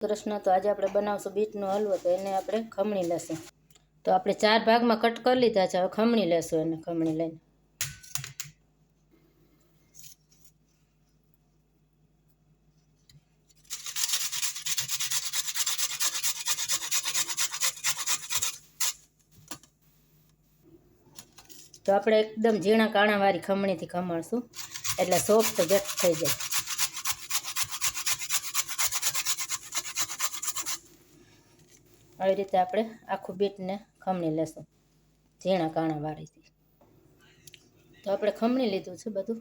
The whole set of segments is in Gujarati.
કૃષ્ણ તો આજે આપણે બનાવશું બીટનો હલવો, તો એને આપણે ખમણી લેશું. તો આપણે 4 ભાગમાં કટ કરી લીધા છે. હવે ખમણી લેશું. એને ખમણી લઈને તો આપણે એકદમ ઝીણા કાણાવાળી ખમણીથી ખમણશું, એટલે સોફ્ટ ગટ થઈ જાય. આવી રીતે આપણે આખું બીટને ખમણી લેશું ઝીણા કાણાવાળીથી. તો આપણે ખમણી લીધું છે બધું.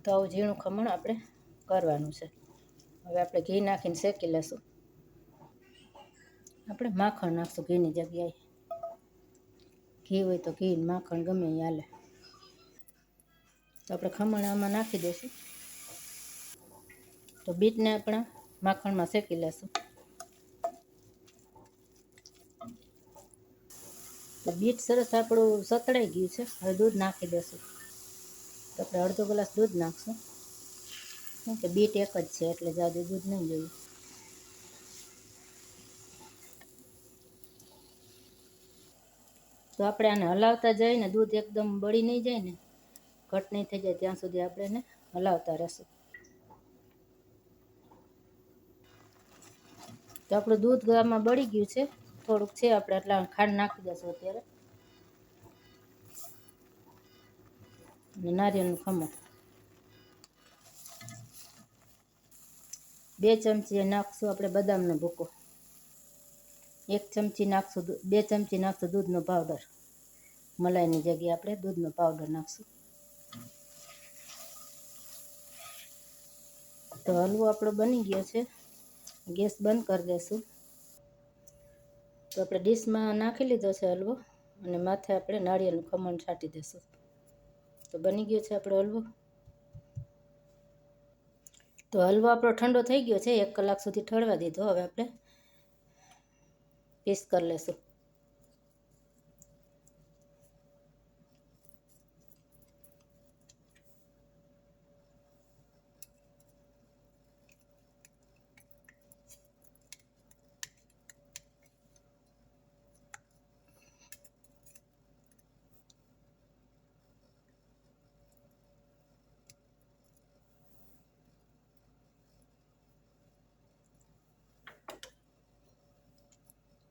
તો આવું ઝીણું ખમણ આપણે કરવાનું છે. હવે આપણે ઘી નાખીને શેકી લેશું. આપણે માખણ નાખશું ઘીની જગ્યાએ. ઘી હોય તો ઘી, માખણ ગમે એ હાલે. તો આપણે ખમણ આમાં નાખી દઈશું. તો બીટને આપણે માખણમાં શેકી લેશું. તો બીટ સરસ આપણું સતળાઈ ગયું છે. હવે દૂધ નાખી દેશું. તો આપણે અડધો ગ્લાસ દૂધ નાખશું. કેમ કે બીટ એક જ છે એટલે જાજુ દૂધ નહીં જોઈએ. તો આપણે આને હલાવતા જઈને દૂધ એકદમ બળી નહીં જાય ને, ઘટ નહીં થઈ જાય ત્યાં સુધી આપણે એને હલાવતા રહેશું. તો આપણું દૂધ આમાં બળી ગયું છે. થોડુંક છે આપણે એટલા ખાંડ નાખી દઈશું અત્યારે. અને નારિયેળનું ખમણ 2 ચમચી નાખશું આપણે બદામનો ભૂકો. 1 ચમચી નાખશું, 2 ચમચી નાખશું દૂધનો પાવડર. મલાઈની જગ્યાએ આપણે દૂધનો પાવડર નાખશું. તો હલવો આપણો બની ગયો છે. ગેસ બંધ કરી દઈશું. તો આપણે ડીશમાં નાખી લીધો છે હલવો, અને માથે આપણે નાળિયેરનું ખમણ છાંટી દઈશું. તો બની ગયો છે આપણો હલવો. તો હલવો આપણો ઠંડો થઈ ગયો છે. 1 કલાક સુધી ઠરવા દીધો. હવે આપણે પીસ કરી લેશું.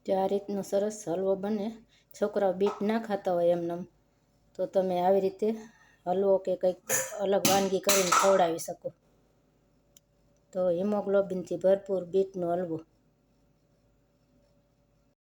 જો આ રીતનો સરસ હલવો બને. છોકરાઓ બીટ ના ખાતા હોય એમને, તો તમે આવી રીતે હલવો કે કંઈક અલગ વાનગી કરીને ખવડાવી શકો. તો હિમોગ્લોબિનથી ભરપૂર બીટનો હલવો.